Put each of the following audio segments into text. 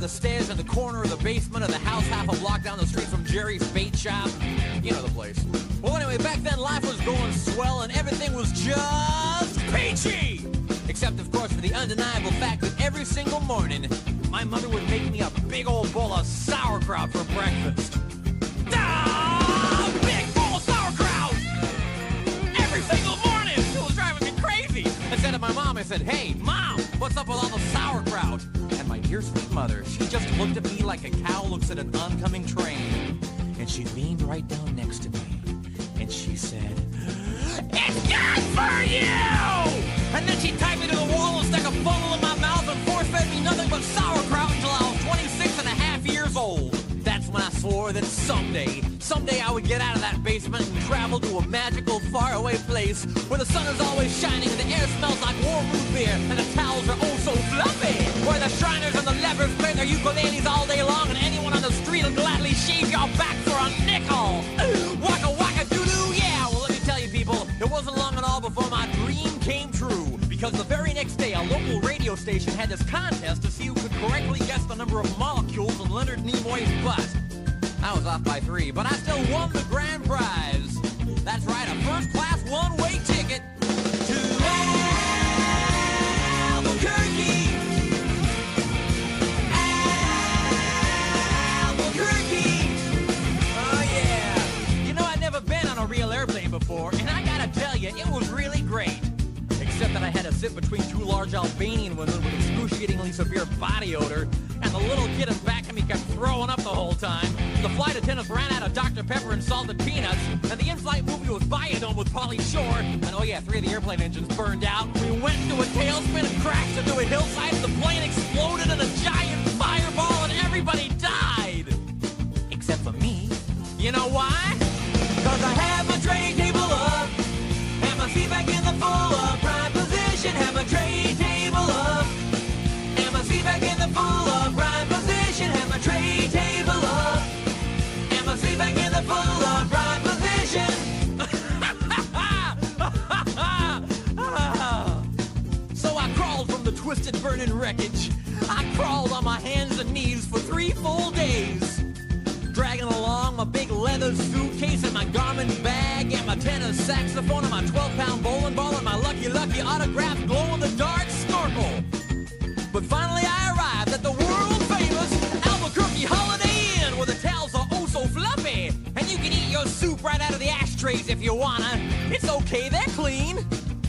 the stairs in the corner of the basement of the house half a block down the street from Jerry's bait shop. You know the place. Well, anyway, back then life was going swell and everything was just peachy! Except, of course, for the undeniable fact that every single morning, my mother would make me a big old bowl of sauerkraut for breakfast. Ah! Big bowl of sauerkraut! Every single morning! It was driving me crazy! I said to my mom, I said, "Hey, Mom, what's up with all the sauerkraut?" And my dear sweet mother, she just looked at me like a cow looks at an oncoming train. And she leaned right down next to me. And she said, "It's good for you!" And then she tied me to the wall and stuck a funnel in my mouth and force-fed me nothing but sauerkraut until I was 26 and a half years old. That's when I swore that someday I would get out of that basement and travel to a magical, faraway place where the sun is always shining and the air smells like warm root beer and the towels are oh so fluffy. Where the Shriners and the lepers play their ukuleles all day long and anyone on the street will gladly shave your back for a nickel. Waka waka doo-doo, yeah! Well, let me tell you people, it wasn't long at all before my dream came true. Because the very next day, a local radio station had this contest to see who could correctly guess the number of molecules in Leonard Nimoy's butt. I was off by 3, but I still won the grand prize. That's right, a first-class one-way ticket to Albuquerque. Albuquerque. Oh, yeah. You know, I'd never been on a real airplane before, and I gotta tell you, it was really great. Except that I had to sit between 2 large Albanian women with excruciatingly severe body odor, and the little kid in back of me kept throwing up the whole time. The flight attendants ran out of Dr. Pepper and salted peanuts, and the in-flight movie was Biodome with Pauly Shore, and oh yeah, 3 of the airplane engines burned out. We went into a tailspin and crashed into a hillside, and the plane exploded in a giant fireball, and everybody died. Except for me. You know why? 'Cause I have my tray table up, and my feet back in the full upright position, have my tray table up, and my feet back in the full upright position, have my tray table up, and my feet back in the full upright position. So I crawled from the twisted burning wreckage. I crawled on my hands and knees for 3 full days, dragging along my big leather suitcase and my Garmin bag and my tenor saxophone and my 12-pound bowling ball and my Lucky Lucky autographed glow-in-the-dark snorkel. But finally I arrived at the world-famous Albuquerque Holiday Inn where the towels are oh so fluffy and you can eat your soup right out of the ashtrays if you wanna. It's okay, they're clean.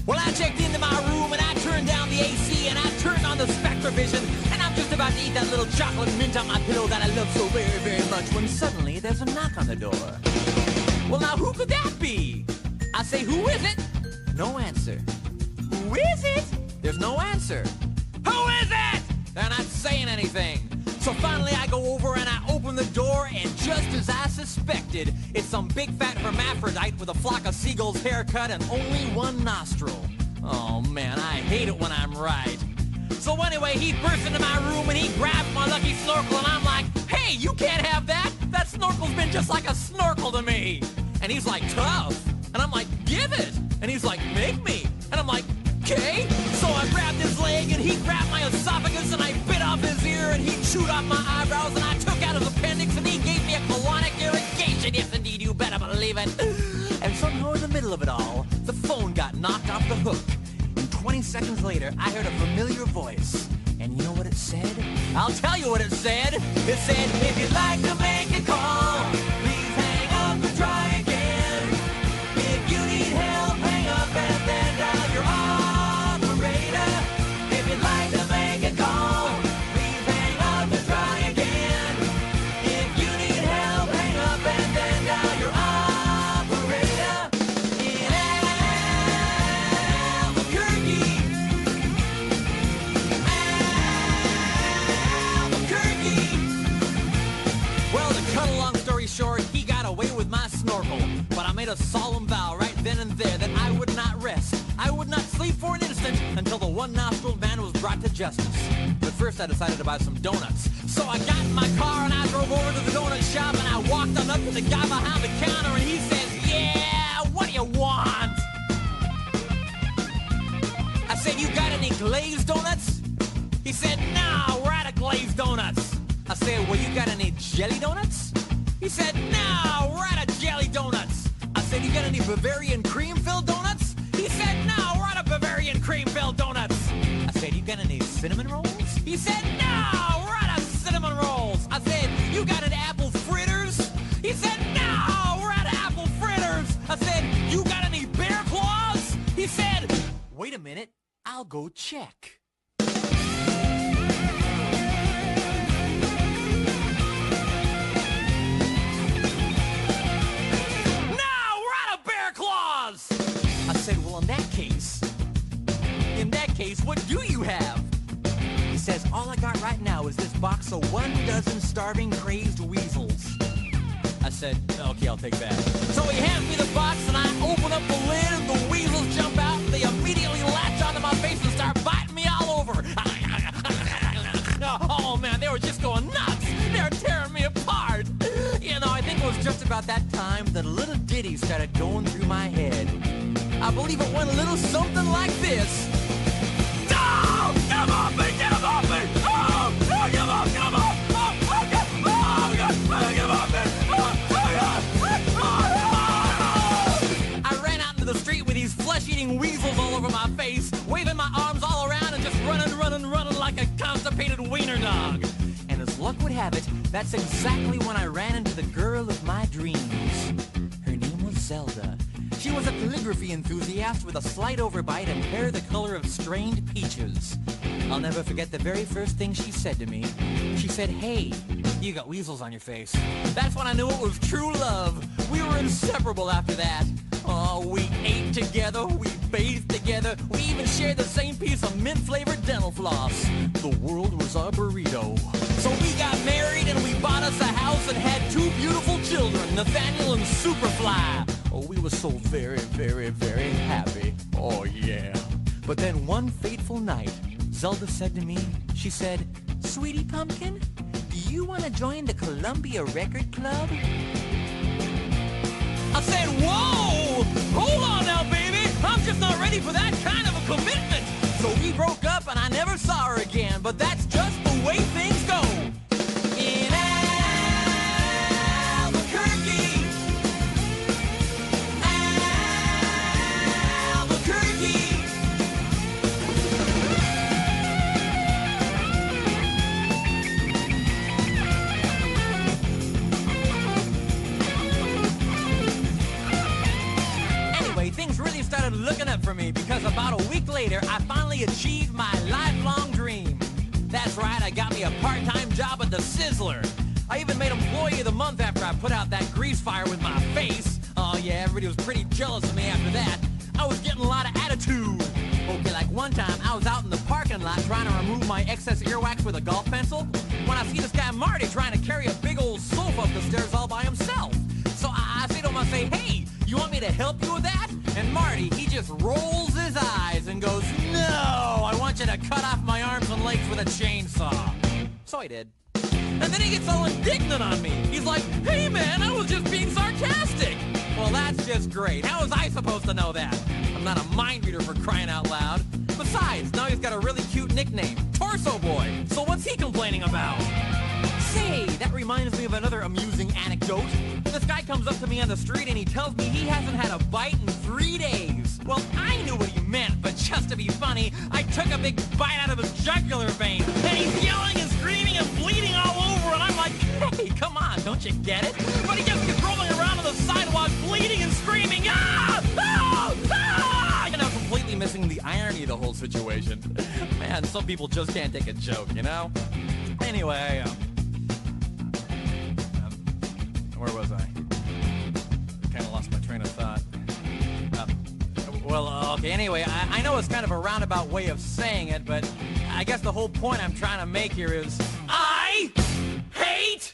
Well, I checked into my room and I turned down the AC and I turned on the Spectrovision and I'm just about to eat that little chocolate mint on my pillow that I love so very, very much when suddenly there's a knock on the door. Well, now who could that be? I say, who is it? No answer. Who is it? There's no answer. Who is it? They're not saying anything. So finally I go over and I open the door and just as I suspected, it's some big fat hermaphrodite with a flock of seagulls haircut and only one nostril. Oh man, I hate it when I'm right. So anyway, he burst into my room and he grabbed my lucky snorkel and I'm like, "Hey, you can't have that! That snorkel's been just like a snorkel to me!" And he's like, "Tough." And I'm like, "Give it!" And he's like, "Make me!" And I'm like, "Okay." So I grabbed his leg and he grabbed my esophagus and I bit off his ear and he chewed off my eyebrows and I took out his appendix and he gave me a colonic irrigation. Yes indeed, you better believe it. And somehow in the middle of it all, the phone got knocked off the hook. And 20 seconds later, I heard a familiar voice. And you know what it said? I'll tell you what it said. It said, "If you'd like to make a call, please hang up and try again. If you need help, hang up and then dial your operator. If you'd like to make a call, please hang up and try again. If you need help, hang up and then dial your operator." In Albuquerque, well, to cut a long story short, he got away with my snorkel. But I made a solemn vow right then and there that I would not rest. I would not sleep for an instant until the one-nostriled man was brought to justice. But first I decided to buy some donuts. So I got in my car and I drove over to the donut shop and I walked on up to the guy behind the counter and he says, "Yeah, what do you want?" I said, "You got any glazed donuts?" He said, "No, we're out of glazed donuts." said, well, you got any jelly donuts? He said, no, we're out of jelly donuts. I said, you got any Bavarian cream-filled donuts? He said, no, we're out of Bavarian cream-filled donuts. I said, you got any cinnamon rolls? He said, no, we're out of cinnamon rolls. I said, you got any apple fritters? He said, no, we're out of apple fritters. I said, you got any bear claws? He said, wait a minute, I'll go check. I said, well, in that case, what do you have? He says, all I got right now is this box of 12 starving, crazed weasels. I said, okay, I'll take that. So he hands me the box, and I open up the lid, and the weasels jump out, and they immediately latch onto my face and start biting me all over. Oh, man, they were just going nuts. They were tearing me apart. You know, I think it was just about that time that a little ditty started going through my head. I believe it went a little something like this. Oh, get off me! Get off me! Oh, get off! Get off! Oh, get off me! I ran out into the street with these flesh-eating weasels all over my face, waving my arms all around and just running like a constipated wiener dog. And as luck would have it, that's exactly when I ran into the girl of my dreams. Her name was Zelda. She was a calligraphy enthusiast with a slight overbite and hair the color of strained peaches. I'll never forget the very first thing she said to me. She said, hey, you got weasels on your face. That's when I knew it was true love. We were inseparable after that. Oh, we ate together, we bathed together, we even shared the same piece of mint-flavored dental floss. The world was our burrito. So we got married and we bought us a house and had 2 beautiful children, Nathaniel and Superfly. Oh, we were so very, very, very happy. Oh, yeah. But then one fateful night, Zelda said to me, she said, Sweetie Pumpkin, do you want to join the Columbia Record Club? I said, whoa! Hold on now, baby! I'm just not ready for that kind of a commitment! So we broke up and I never saw her again, but that's just the way things go. In Albuquerque. Things really started looking up for me because about a week later, I finally achieved my lifelong dream. That's right, I got me a part-time job at the Sizzler. I even made Employee of the Month after I put out that grease fire with my face. Oh yeah, everybody was pretty jealous of me after that. I was getting a lot of attitude. Okay, like one time, I was out in the parking lot trying to remove my excess earwax with a golf pencil when I see this guy Marty trying to carry a big old sofa up the stairs all by himself. So I say to him, I say, hey, you want me to help you with that? And Marty, he just rolls his eyes and goes, no, I want you to cut off my arms and legs with a chainsaw. So I did. And then he gets all indignant on me. He's like, hey man, I was just being sarcastic. Well, that's just great. How was I supposed to know that? I'm not a mind reader for crying out loud. Besides, now he's got a really cute nickname, Torso Boy. So what's he complaining about? Say, that reminds me of another amusing anecdote. This guy comes up to me on the street and he tells me he hasn't had a bite in 3 days. Well, I knew what he meant, but just to be funny, I took a big bite out of his jugular vein. And he's yelling and screaming and bleeding all over, and I'm like, hey, come on, don't you get it? But he just keeps rolling around on the sidewalk, bleeding and screaming, ah! Ah! Ah! You know, completely missing the irony of the whole situation. Man, some people just can't take a joke, you know? Anyway, where was I? Kind of lost my train of thought. Okay, anyway, I know it's kind of a roundabout way of saying it, but I guess the whole point I'm trying to make here is I hate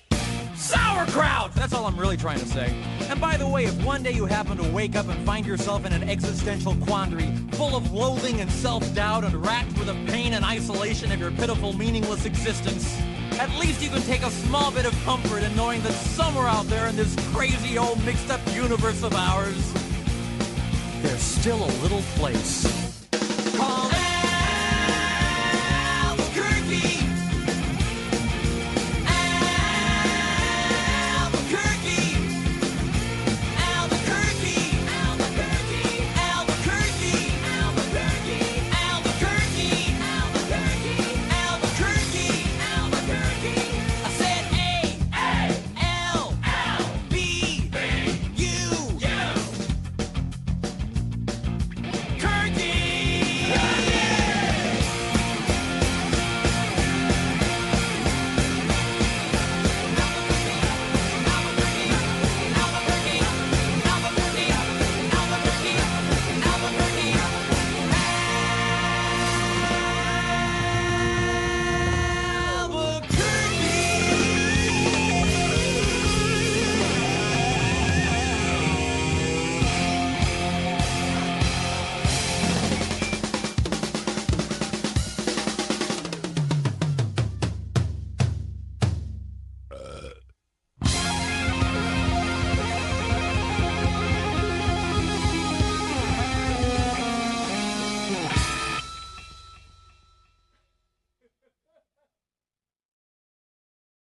sauerkraut! That's all I'm really trying to say. And by the way, if one day you happen to wake up and find yourself in an existential quandary, full of loathing and self-doubt and racked with the pain and isolation of your pitiful, meaningless existence, at least you can take a small bit of comfort in knowing that somewhere out there in this crazy old mixed-up universe of ours, there's still a little place called